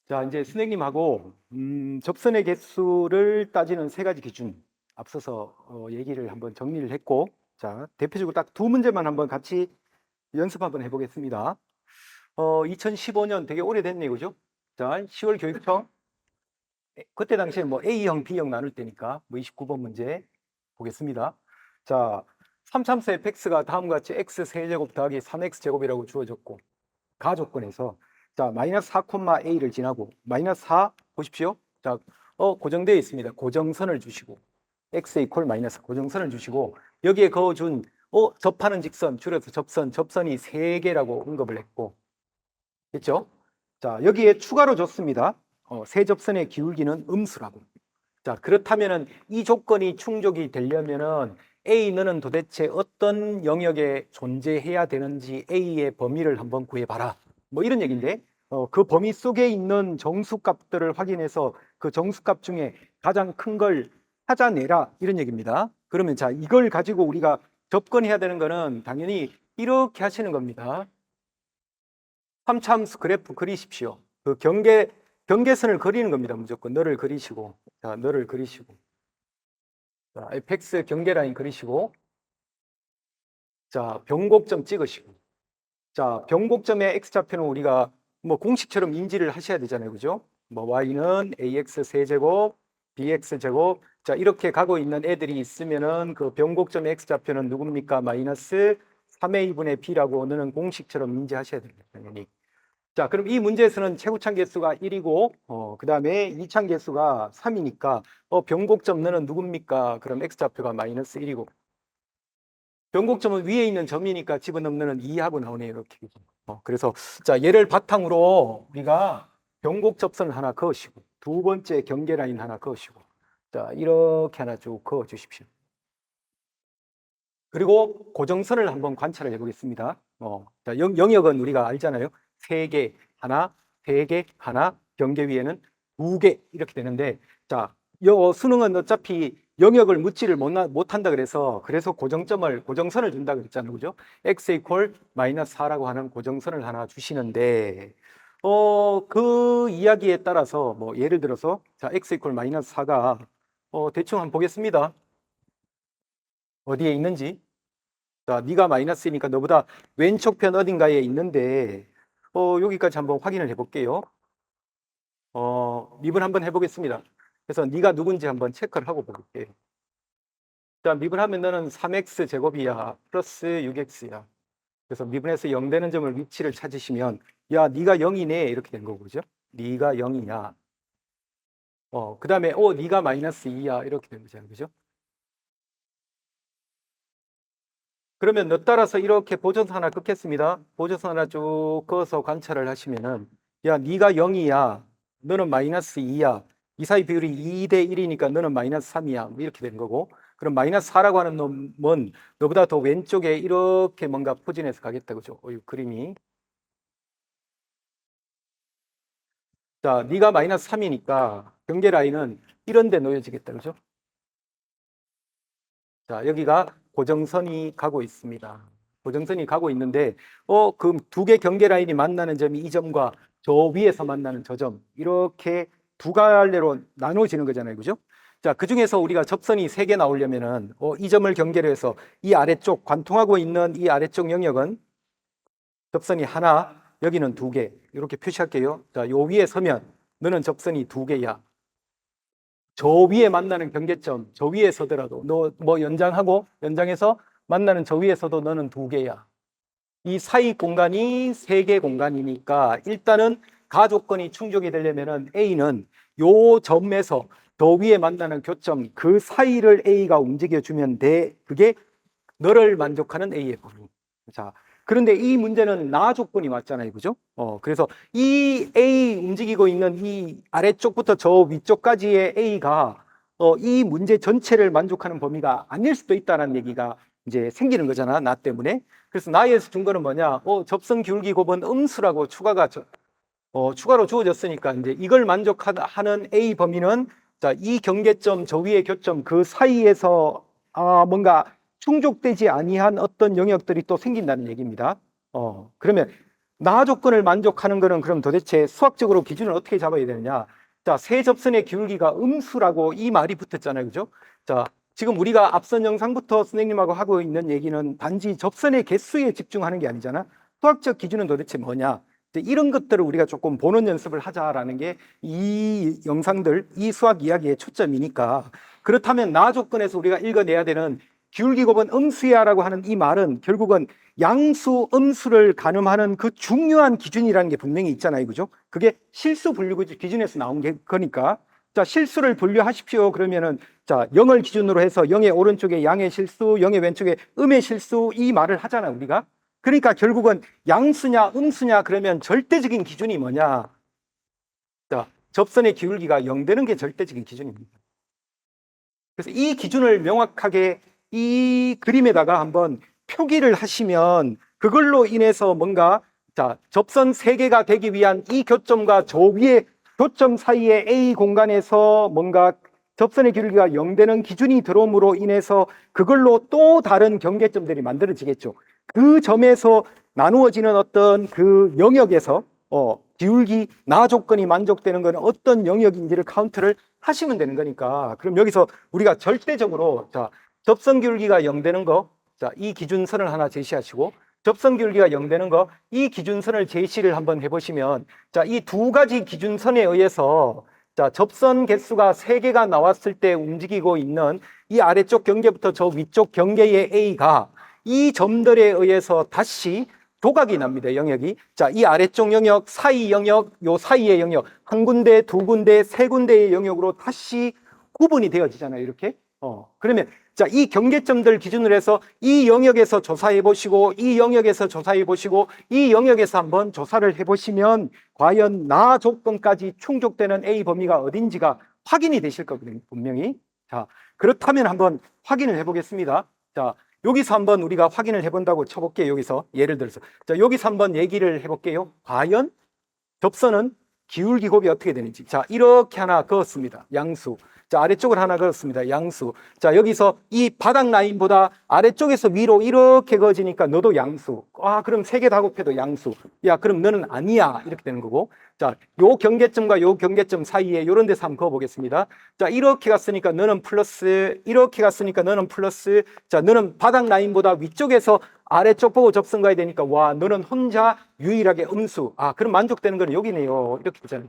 자, 이제 선생님하고 접선의 개수를 따지는 세 가지 기준 앞서서 얘기를 한번 정리를 했고, 자, 대표적으로 딱 두 문제만 한번 같이 연습 한번 해보겠습니다. 2015년 되게 오래됐네요, 그죠? 자, 10월 교육청 그때 당시에 뭐 A형, B형 나눌 때니까 뭐 29번 문제 보겠습니다. 자, 삼참수 fx가 다음과 같이 x 세제곱 더하기 3x 제곱이라고 주어졌고, 가조건에서 자 마이너스 4,a를 지나고 마이너스 4 보십시오. 자, 고정되어 있습니다. 고정선을 주시고 x 이퀄 마이너스 고정선을 주시고 여기에 그어준 접하는 직선 줄여서 접선이 3개라고 언급을 했고, 됐죠? 자, 여기에 추가로 줬습니다. 세 접선의 기울기는 음수라고. 자, 그렇다면은 이 조건이 충족이 되려면은 A는 도대체 어떤 영역에 존재해야 되는지 A의 범위를 한번 구해봐라. 뭐 이런 얘기인데, 그 범위 속에 있는 정수값들을 확인해서 그 정수값 중에 가장 큰 걸 찾아내라. 이런 얘기입니다. 그러면 자, 이걸 가지고 우리가 접근해야 되는 거는 당연히 이렇게 하시는 겁니다. 3차함수 그래프 그리십시오. 그 경계선을 그리는 겁니다. 무조건 너를 그리시고, 자, 너를 그리시고, 자, fx 경계라인 그리시고, 자, 변곡점 찍으시고, 자, 변곡점의 x좌표는 우리가 뭐 공식처럼 인지를 하셔야 되잖아요, 그죠? 뭐 y는 ax 세제곱, bx 제곱, 자, 이렇게 가고 있는 애들이 있으면은 그 변곡점의 x좌표는 누굽니까? 마이너스 3a분의 b라고 너는 공식처럼 인지하셔야 됩니다, 당연히. 자, 그럼 이 문제에서는 최고창 개수가 1이고, 그 다음에 이창 개수가 3이니까, 변곡점 너는 누굽니까? 그럼 x좌표가 마이너스 1이고, 변곡점은 위에 있는 점이니까 집어넣으면 2하고 나오네요, 이렇게. 그래서, 자, 얘를 바탕으로 우리가 변곡 접선을 하나 그으시고, 두 번째 경계라인 하나 그으시고, 자, 이렇게 하나 쭉 그어 주십시오. 그리고 고정선을 한번 관찰을 해보겠습니다. 자, 영역은 우리가 알잖아요. 3개, 하나, 3개, 하나, 경계 위에는 2개 이렇게 되는데, 자, 수능은 어차피 영역을 묻지를 못한다 그래서 고정선을 준다 그랬잖아요. 그죠? x 이퀄 마이너스 4라고 하는 고정선을 하나 주시는데, 그 이야기에 따라서 뭐 예를 들어서 자, x 이퀄 마이너스 4가 대충 한번 보겠습니다. 어디에 있는지. 자, 네가 마이너스니까 너보다 왼쪽 편 어딘가에 있는데, 여기까지 한번 확인을 해볼게요. 미분 한번 해보겠습니다. 그래서 네가 누군지 한번 체크를 하고 볼게요. 자, 미분하면 너는 3x 제곱이야 플러스 6x야. 그래서 미분해서 0 되는 점을 위치를 찾으시면 야, 네가 0이네 이렇게 된 거고, 그죠? 네가 0이야. 그 다음에 네가 마이너스 2야 이렇게 된 거잖아요, 그죠? 그러면 너 따라서 이렇게 보조선 하나 긋겠습니다. 보조선 하나 쭉 그어서 관찰을 하시면은 야, 네가 0이야. 너는 마이너스 2야. 이 사이 비율이 2대 1이니까 너는 마이너스 3이야. 뭐 이렇게 된 거고. 그럼 마이너스 4라고 하는 놈은 너보다 더 왼쪽에 이렇게 뭔가 포진해서 가겠다. 그죠? 이 그림이. 자, 네가 마이너스 3이니까 경계 라인은 이런 데 놓여지겠다. 그죠? 자, 여기가 고정선이 가고 있습니다. 고정선이 가고 있는데, 그 두 개 경계 라인이 만나는 점이 이 점과 저 위에서 만나는 저 점, 이렇게 두 갈래로 나눠지는 거잖아요. 그죠? 자, 그 중에서 우리가 접선이 3개 나오려면은, 이 점을 경계로 해서 이 아래쪽, 관통하고 있는 이 아래쪽 영역은 접선이 하나, 여기는 2개. 이렇게 표시할게요. 자, 요 위에 서면 너는 접선이 2개야. 저 위에 만나는 경계점, 저 위에 서더라도 너 뭐 연장해서 만나는 저 위에서도 너는 2개야. 이 사이 공간이 3개 공간이니까 일단은 가조건이 충족이 되려면은 A는 요 점에서 저 위에 만나는 교점 그 사이를 A가 움직여주면 돼. 그게 너를 만족하는 A의 범위. 자, 그런데 이 문제는 나 조건이 맞잖아요. 그죠? 그래서 이 A 움직이고 있는 이 아래쪽부터 저 위쪽까지의 A가 이 문제 전체를 만족하는 범위가 아닐 수도 있다는 얘기가 이제 생기는 거잖아. 나 때문에. 그래서 나에서 준 거는 뭐냐? 접선 기울기 곱은 음수라고 추가로 주어졌으니까 이제 이걸 만족하는 A 범위는 자, 이 경계점, 저 위의 교점 그 사이에서 뭔가 충족되지 아니한 어떤 영역들이 또 생긴다는 얘기입니다. 그러면 나 조건을 만족하는 거는 그럼 도대체 수학적으로 기준을 어떻게 잡아야 되느냐? 자, 세 접선의 기울기가 음수라고 이 말이 붙었잖아요. 그죠? 자, 지금 우리가 앞선 영상부터 선생님하고 하고 있는 얘기는 단지 접선의 개수에 집중하는 게 아니잖아. 수학적 기준은 도대체 뭐냐? 이런 것들을 우리가 조금 보는 연습을 하자라는 게 이 영상들, 이 수학 이야기의 초점이니까. 그렇다면 나 조건에서 우리가 읽어내야 되는 기울기 곱은 음수야라고 하는 이 말은 결국은 양수, 음수를 가늠하는 그 중요한 기준이라는 게 분명히 있잖아요. 그죠? 그게 실수 분류 기준에서 나온 거니까. 자, 실수를 분류하십시오. 그러면은, 자, 0을 기준으로 해서 0의 오른쪽에 양의 실수, 0의 왼쪽에 음의 실수, 이 말을 하잖아, 우리가. 그러니까 결국은 양수냐, 음수냐, 그러면 절대적인 기준이 뭐냐? 자, 접선의 기울기가 0 되는 게 절대적인 기준입니다. 그래서 이 기준을 명확하게 이 그림에다가 한번 표기를 하시면 그걸로 인해서 뭔가 자, 접선 3개가 되기 위한 이 교점과 저 위에 교점 사이의 A 공간에서 뭔가 접선의 기울기가 0 되는 기준이 들어옴으로 인해서 그걸로 또 다른 경계점들이 만들어지겠죠. 그 점에서 나누어지는 어떤 그 영역에서 기울기 나 조건이 만족되는 것은 어떤 영역인지를 카운트를 하시면 되는 거니까. 그럼 여기서 우리가 절대적으로 자, 접선 기울기가 0 되는 거, 자, 이 기준선을 하나 제시하시고 접선 기울기가 0 되는 거, 이 기준선을 제시를 한번 해보시면 자, 이 두 가지 기준선에 의해서 자, 접선 개수가 3개가 나왔을 때 움직이고 있는 이 아래쪽 경계부터 저 위쪽 경계의 A가 이 점들에 의해서 다시 조각이 납니다. 영역이. 자, 이 아래쪽 영역, 사이 영역, 요 사이의 영역, 한 군데, 두 군데, 세 군데의 영역으로 다시 구분이 되어지잖아요. 이렇게. 그러면 자, 이 경계점들 기준으로 해서 이 영역에서 조사해 보시고 이 영역에서 조사해 보시고 이 영역에서 한번 조사를 해 보시면 과연 나 조건까지 충족되는 A 범위가 어딘지가 확인이 되실 거거든요. 분명히. 자, 그렇다면 한번 확인을 해 보겠습니다. 자, 여기서 한번 우리가 확인을 해 본다고 쳐볼게요. 여기서 예를 들어서 자, 여기서 한번 얘기를 해 볼게요. 과연 접선은 기울기 곱이 어떻게 되는지. 자, 이렇게 하나 그었습니다. 양수. 자, 아래쪽을 하나 그었습니다. 양수. 자, 여기서 이 바닥 라인보다 아래쪽에서 위로 이렇게 그어지니까 너도 양수. 아, 그럼 3개 다 곱해도 양수. 야, 그럼 너는 아니야. 이렇게 되는 거고. 자, 요 경계점과 요 경계점 사이에 요런 데서 한번 그어보겠습니다. 자, 이렇게 갔으니까 너는 플러스, 이렇게 갔으니까 너는 플러스. 자, 너는 바닥 라인보다 위쪽에서 아래쪽 보고 접선 가야 되니까 와, 너는 혼자 유일하게 음수. 아, 그럼 만족되는 건 여기네요. 이렇게 되잖아요.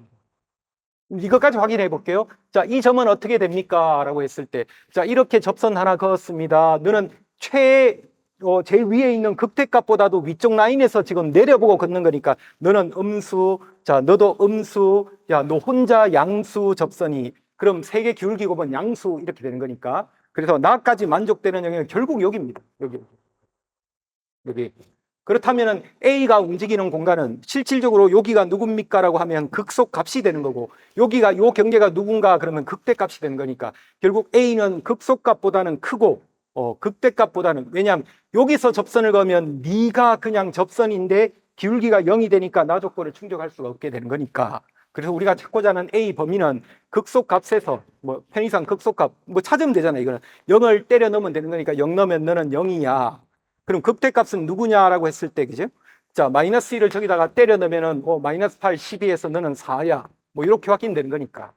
이것까지 확인해 볼게요. 자, 이 점은 어떻게 됩니까? 라고 했을 때, 자, 이렇게 접선 하나 그었습니다. 너는 제일 위에 있는 극대값보다도 위쪽 라인에서 지금 내려보고 걷는 거니까 너는 음수, 자, 너도 음수, 야, 너 혼자 양수 접선이, 그럼 3개 기울기 곱은 양수 이렇게 되는 거니까. 그래서 나까지 만족되는 영역은 결국 여기입니다. 여기. 그렇다면 A가 움직이는 공간은 실질적으로 여기가 누굽니까? 라고 하면 극속값이 되는 거고 여기가 요 경계가 누군가 그러면 극대값이 되는 거니까 결국 A는 극속값보다는 크고 극대값보다는 왜냐하면 여기서 접선을 그으면 네가 그냥 접선인데 기울기가 0이 되니까 나 조건을 충족할 수가 없게 되는 거니까 그래서 우리가 찾고자 하는 A 범위는 극속값에서 뭐 편의상 극속값 뭐 찾으면 되잖아요. 이거는 0을 때려 넣으면 되는 거니까 0 넣으면 너는 0이야. 그럼 극대값은 누구냐라고 했을 때, 그죠? 자, 마이너스 1을 저기다가 때려 넣으면은, 마이너스 8, 12에서 너는 4야. 뭐, 이렇게 확인되는 거니까.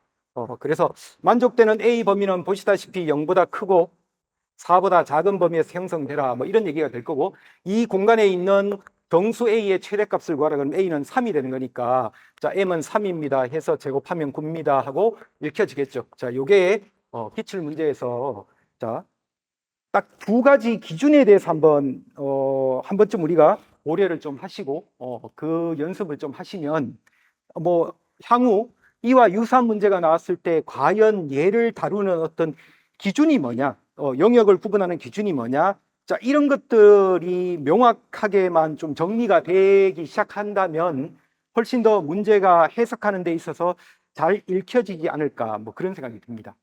그래서 만족되는 A 범위는 보시다시피 0보다 크고 4보다 작은 범위에서 형성되라. 뭐, 이런 얘기가 될 거고, 이 공간에 있는 정수 A의 최대값을 구하라 그러면 A는 3이 되는 거니까, 자, M은 3입니다. 해서 제곱하면 9입니다. 하고 읽혀지겠죠. 자, 요게, 기출 문제에서, 자, 딱 2가지 기준에 대해서 한 번쯤 우리가 고려를 좀 하시고 그 연습을 좀 하시면 뭐 향후 이와 유사한 문제가 나왔을 때 과연 얘를 다루는 어떤 기준이 뭐냐, 영역을 구분하는 기준이 뭐냐, 자, 이런 것들이 명확하게만 좀 정리가 되기 시작한다면 훨씬 더 문제가 해석하는 데 있어서 잘 읽혀지지 않을까 뭐 그런 생각이 듭니다.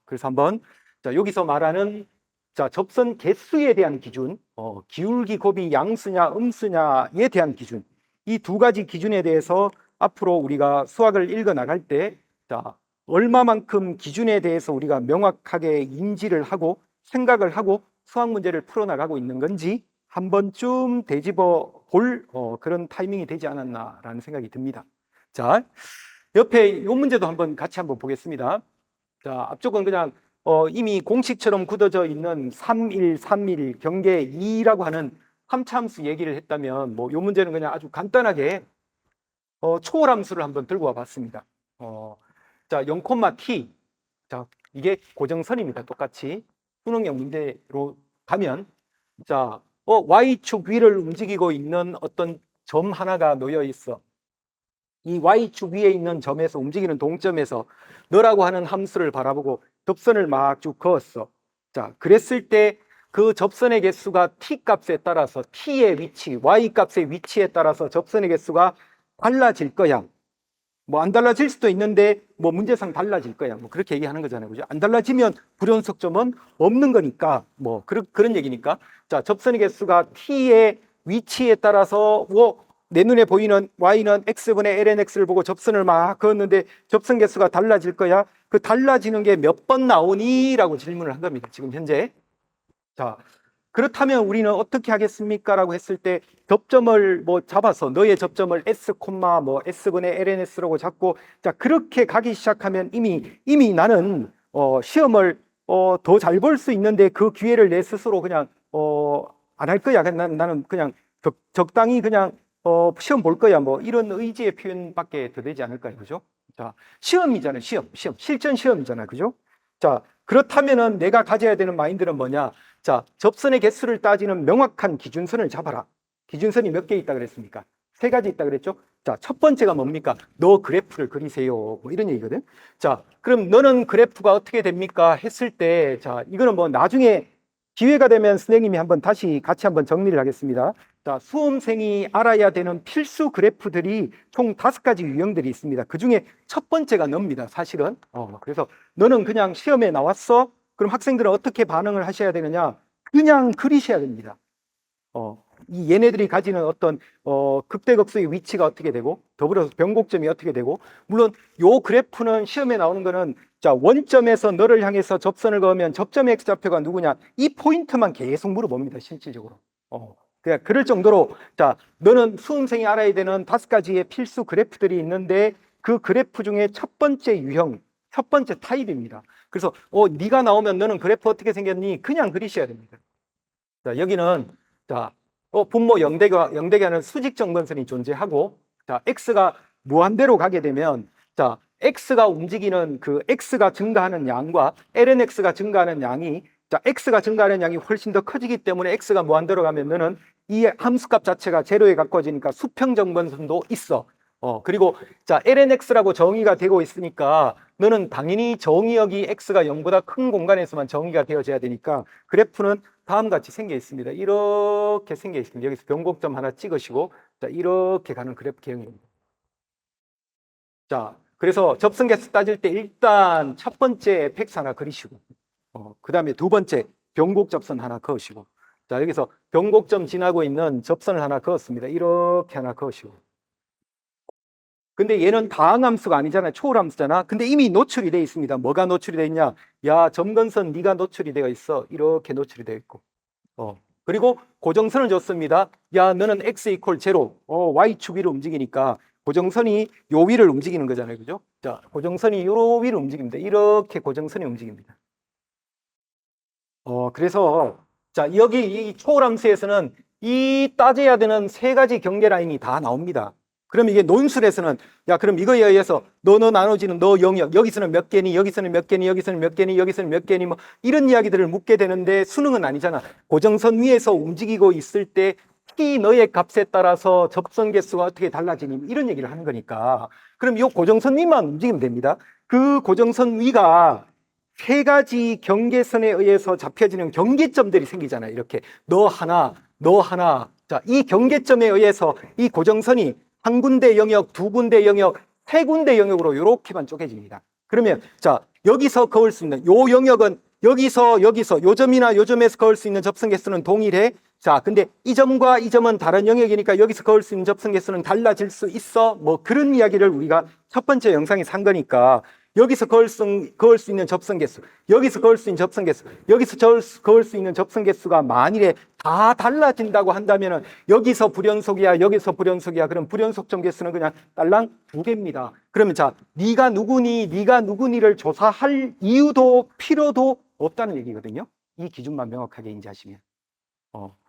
그래서 한번 자, 여기서 말하는 자, 접선 개수에 대한 기준, 기울기 곱이 양수냐 음수냐에 대한 기준, 이 2가지 기준에 대해서 앞으로 우리가 수학을 읽어 나갈 때, 자, 얼마만큼 기준에 대해서 우리가 명확하게 인지를 하고 생각을 하고 수학 문제를 풀어 나가고 있는 건지 한 번쯤 되짚어 볼 그런 타이밍이 되지 않았나라는 생각이 듭니다. 자, 옆에 이 문제도 같이 한번 보겠습니다. 자, 앞쪽은 그냥 이미 공식처럼 굳어져 있는 3131 경계 2라고 하는 함차함수 얘기를 했다면 뭐 이 문제는 그냥 아주 간단하게 초월함수를 한번 들고 와 봤습니다. 자, 0,t. 자, 이게 고정선입니다. 똑같이 수능형 문제로 가면 자, y축 위를 움직이고 있는 어떤 점 하나가 놓여 있어. 이 y축 위에 있는 점에서 움직이는 동점에서 너라고 하는 함수를 바라보고 접선을 막 쭉 그었어. 자, 그랬을 때 그 접선의 개수가 t 값에 따라서 t의 위치, y 값의 위치에 따라서 접선의 개수가 달라질 거야. 뭐 안 달라질 수도 있는데 뭐 문제상 달라질 거야. 뭐 그렇게 얘기하는 거잖아요. 그죠? 안 달라지면 불연속점은 없는 거니까 뭐 그런 얘기니까. 자, 접선의 개수가 t의 위치에 따라서 내 눈에 보이는 y는 x분의 lnx를 보고 접선을 막 그었는데 접선 개수가 달라질 거야. 그 달라지는 게 몇 번 나오니? 라고 질문을 한 겁니다. 지금 현재. 자, 그렇다면 우리는 어떻게 하겠습니까? 라고 했을 때 접점을 뭐 잡아서 너의 접점을 s, 뭐 s분의 lns라고 잡고 자, 그렇게 가기 시작하면 이미 나는 시험을 더 잘 볼 수 있는데 그 기회를 내 스스로 그냥 안 할 거야. 나는 그냥 적당히 그냥 시험 볼 거야. 뭐 이런 의지의 표현밖에 더 되지 않을까요? 그죠? 자, 시험이잖아요. 시험. 실전 시험이잖아요. 그죠? 자, 그렇다면은 내가 가져야 되는 마인드는 뭐냐? 자, 접선의 개수를 따지는 명확한 기준선을 잡아라. 기준선이 몇 개 있다 그랬습니까? 3가지 있다 그랬죠? 자, 첫 번째가 뭡니까? 너 그래프를 그리세요. 뭐 이런 얘기거든. 자, 그럼 너는 그래프가 어떻게 됩니까? 했을 때, 자, 이거는 뭐 나중에 기회가 되면 선생님이 같이 한번 정리를 하겠습니다. 자, 수험생이 알아야 되는 필수 그래프들이 총 5가지 유형들이 있습니다. 그 중에 첫 번째가 너입니다, 사실은. 그래서 너는 그냥 시험에 나왔어? 그럼 학생들은 어떻게 반응을 하셔야 되느냐? 그냥 그리셔야 됩니다. 이 얘네들이 가지는 어떤 극대극소의 위치가 어떻게 되고 더불어서 변곡점이 어떻게 되고 물론 요 그래프는 시험에 나오는 거는 자, 원점에서 너를 향해서 접선을 그으면 접점의 x좌표가 누구냐? 이 포인트만 계속 물어봅니다, 실질적으로. 그럴 정도로 자, 너는 수험생이 알아야 되는 5가지의 필수 그래프들이 있는데 그 그래프 중에 첫 번째 유형, 첫 번째 타입입니다. 그래서 네가 나오면 너는 그래프 어떻게 생겼니? 그냥 그리셔야 됩니다. 자, 여기는 자, 분모 영대가는 수직 정근선이 존재하고 자, x가 무한대로 가게 되면 자, x가 움직이는 그 x가 증가하는 양과 lnx가 증가하는 양이 자, x가 증가하는 양이 훨씬 더 커지기 때문에 x가 무한대로 가면 너는 이 함수값 자체가 제로에 가까워지니까 수평 정근선도 있어. 그리고 자, lnx라고 정의가 되고 있으니까 너는 당연히 정의역이 x가 0보다 큰 공간에서만 정의가 되어져야 되니까 그래프는 다음과 같이 생겨 있습니다. 이렇게 생겨 있습니다. 여기서 변곡점 하나 찍으시고 자, 이렇게 가는 그래프 개형입니다. 자, 그래서 접선계수 따질 때 일단 첫 번째 fx 하나 그리시고 그 다음에 두 번째 변곡 접선 하나 그으시고 자, 여기서 변곡점 지나고 있는 접선을 하나 그었습니다. 이렇게 하나 그으시고 근데 얘는 다항함수가 아니잖아요. 초월함수잖아. 근데 이미 노출이 되어 있습니다. 뭐가 노출이 되어 있냐? 야, 점근선 네가 노출이 되어 있어. 이렇게 노출이 되어 있고. 그리고 고정선을 줬습니다. 야, 너는 x 이퀄 제로. y축 위로 움직이니까 고정선이 요 위를 움직이는 거잖아요. 그죠? 자, 고정선이 요 위를 움직입니다. 이렇게 고정선이 움직입니다. 그래서 자, 여기 이 초월함수에서는 이 따져야 되는 3가지 경계 라인이 다 나옵니다. 그럼 이게 논술에서는 야, 그럼 이거에 의해서 너 나눠지는 너 영역 여기서는 몇 개니 여기서는 몇 개니 여기서는 몇 개니 여기서는 몇 개니 뭐 이런 이야기들을 묻게 되는데 수능은 아니잖아. 고정선 위에서 움직이고 있을 때 t 너의 값에 따라서 접선 개수가 어떻게 달라지니 이런 얘기를 하는 거니까 그럼 이 고정선 위만 움직이면 됩니다. 그 고정선 위가 3가지 경계선에 의해서 잡혀지는 경계점들이 생기잖아요. 이렇게 너 하나 자, 이 경계점에 의해서 이 고정선이 한 군데 영역, 두 군데 영역, 3군데 영역으로 이렇게만 쪼개집니다. 그러면 자, 여기서 그을 수 있는 요 영역은 여기서 요 점이나 요 점에서 그을 수 있는 접선 개수는 동일해. 자, 근데 이 점과 이 점은 다른 영역이니까 여기서 그을 수 있는 접선 개수는 달라질 수 있어. 뭐 그런 이야기를 우리가 첫 번째 영상에서 한 거니까 여기서 그을 수 있는 접선 개수, 여기서 그을 수 있는 접선 개수, 여기서 그을 수 있는 접선 개수가 만일에 다 달라진다고 한다면은 여기서 불연속이야, 여기서 불연속이야. 그럼 불연속 점개수는 그냥 딸랑 2개입니다. 그러면 자, 네가 누구니를 조사할 이유도 필요도 없다는 얘기거든요. 이 기준만 명확하게 인지하시면.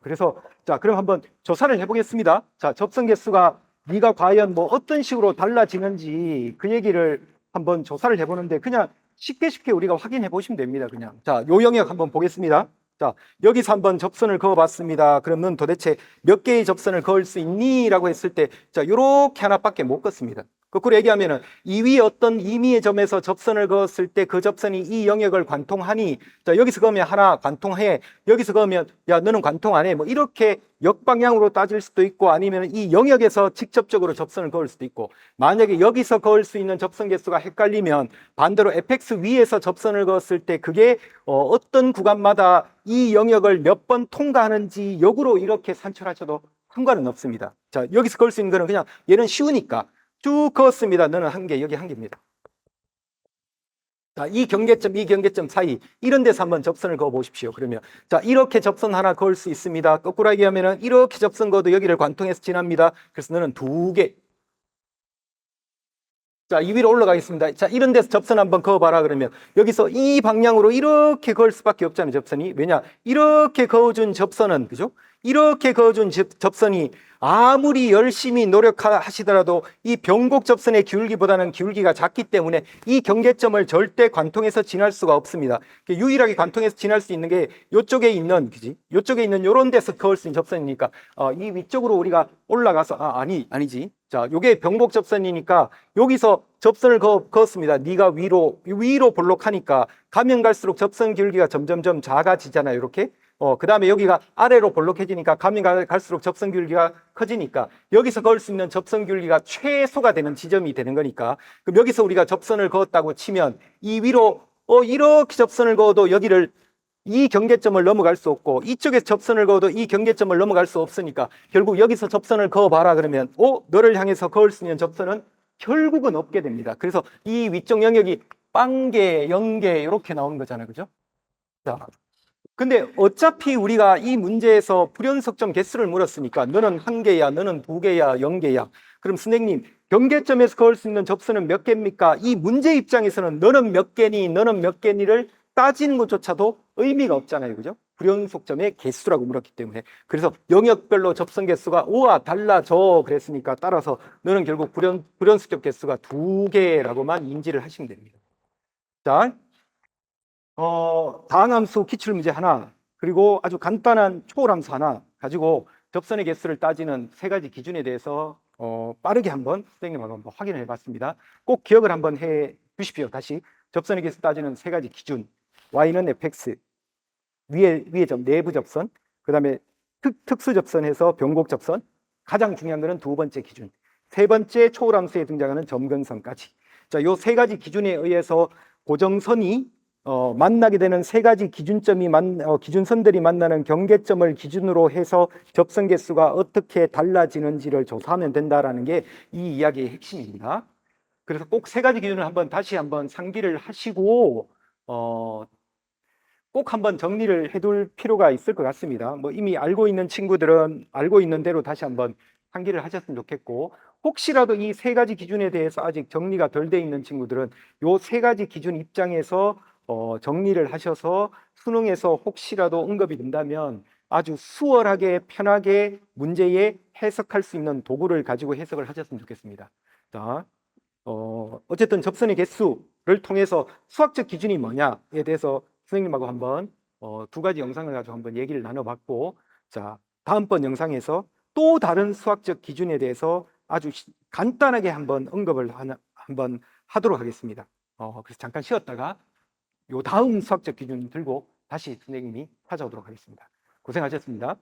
그래서 자, 그럼 한번 조사를 해보겠습니다. 자, 접선 개수가 네가 과연 뭐 어떤 식으로 달라지는지 그 얘기를 한번 조사를 해보는데 그냥 쉽게 우리가 확인해 보시면 됩니다. 그냥 자, 요 영역 한번 보겠습니다. 자, 여기서 한번 접선을 그어봤습니다. 그러면 도대체 몇 개의 접선을 그을 수 있니? 라고 했을 때 자, 요렇게 하나밖에 못 긋습니다. 거꾸로 얘기하면은 이 위 어떤 임의의 점에서 접선을 그었을 때 그 접선이 이 영역을 관통하니 자, 여기서 그으면 하나 관통해, 여기서 그으면 야 너는 관통 안 해, 뭐 이렇게 역방향으로 따질 수도 있고 아니면 이 영역에서 직접적으로 접선을 그을 수도 있고, 만약에 여기서 그을 수 있는 접선 개수가 헷갈리면 반대로 fx 위에서 접선을 그었을 때 그게 어떤 구간마다 이 영역을 몇 번 통과하는지 역으로 이렇게 산출하셔도 상관은 없습니다. 자, 여기서 그을 수 있는 거는 그냥 얘는 쉬우니까 쭉 그었습니다. 너는 한 개, 여기 한 개입니다. 자, 이 경계점 사이 이런 데서 한번 접선을 그어 보십시오. 그러면 자, 이렇게 접선 하나 그을 수 있습니다. 거꾸로 얘기하면은 이렇게 접선 그어도 여기를 관통해서 지납니다. 그래서 너는 2개. 자, 이 위로 올라가겠습니다. 자, 이런 데서 접선 한번 그어봐라. 그러면 여기서 이 방향으로 이렇게 그을 수밖에 없잖아요, 접선이. 왜냐? 이렇게 그어준 접선은, 그죠? 이렇게 그어준 접선이 아무리 열심히 노력하시더라도 이 변곡 접선의 기울기보다는 기울기가 작기 때문에 이 경계점을 절대 관통해서 지날 수가 없습니다. 유일하게 관통해서 지날 수 있는 게 요쪽에 있는, 그지? 요쪽에 있는 요런 데서 그을 수 있는 접선이니까 이 위쪽으로 우리가 올라가서 아니지. 자, 요게 변곡 접선이니까 여기서 접선을 그었습니다. 네가 위로 볼록하니까 가면 갈수록 접선 기울기가 점점점 작아지잖아요. 이렇게. 그 다음에 여기가 아래로 볼록해지니까 가면 갈수록 접선 기울기가 커지니까 여기서 그을 수 있는 접선 기울기가 최소가 되는 지점이 되는 거니까, 그럼 여기서 우리가 접선을 그었다고 치면 이 위로 이렇게 접선을 그어도 여기를 이 경계점을 넘어갈 수 없고 이쪽에서 접선을 그어도 이 경계점을 넘어갈 수 없으니까 결국 여기서 접선을 그어봐라 그러면 너를 향해서 그을 수 있는 접선은 결국은 없게 됩니다. 그래서 이 위쪽 영역이 빵개, 영개 이렇게 나오는 거잖아요. 그죠? 자, 근데 어차피 우리가 이 문제에서 불연속점 개수를 물었으니까 너는 1개야, 너는 2개야, 0개야. 그럼 선생님, 경계점에서 그을 수 있는 접선은 몇 개입니까? 이 문제 입장에서는 너는 몇 개니, 너는 몇 개니를 따지는 것조차도 의미가 없잖아요. 그죠? 불연속점의 개수라고 물었기 때문에. 그래서 영역별로 접선 개수가 달라져 그랬으니까 따라서 너는 결국 불연속점 개수가 2개라고만 인지를 하시면 됩니다. 자, 다항함수 기출문제 하나, 그리고 아주 간단한 초월함수 하나 가지고 접선의 개수를 따지는 3가지 기준에 대해서 빠르게 한번 선생님하고 한번 확인을 해봤습니다. 꼭 기억을 한번 해 주십시오. 다시 접선의 개수 따지는 3가지 기준. y는 fx, 위의 점 내부 접선, 그 다음에 특수 접선에서 변곡 접선, 가장 중요한 것은 2번째 기준, 3번째 초월함수에 등장하는 점근선까지. 자, 요 3가지 기준에 의해서 고정선이 만나게 되는 3가지 기준선들이 만나는 경계점을 기준으로 해서 접선 개수가 어떻게 달라지는지를 조사하면 된다라는 게 이 이야기의 핵심입니다. 그래서 꼭 3가지 기준을 다시 한번 상기를 하시고 꼭 한번 정리를 해둘 필요가 있을 것 같습니다. 뭐 이미 알고 있는 친구들은 알고 있는 대로 다시 한번 상기를 하셨으면 좋겠고, 혹시라도 이 3가지 기준에 대해서 아직 정리가 덜 돼 있는 친구들은 요 3가지 기준 입장에서 정리를 하셔서 수능에서 혹시라도 언급이 된다면 아주 수월하게 편하게 문제에 해석할 수 있는 도구를 가지고 해석을 하셨으면 좋겠습니다. 자, 어쨌든 접선의 개수를 통해서 수학적 기준이 뭐냐에 대해서 선생님하고 한번 2가지 영상을 가지고 한번 얘기를 나눠봤고, 자, 다음번 영상에서 또 다른 수학적 기준에 대해서 아주 간단하게 한번 언급을 한번 하도록 하겠습니다. 그래서 잠깐 쉬었다가 요 다음 수학적 기준 들고 다시 선생님이 찾아오도록 하겠습니다. 고생하셨습니다.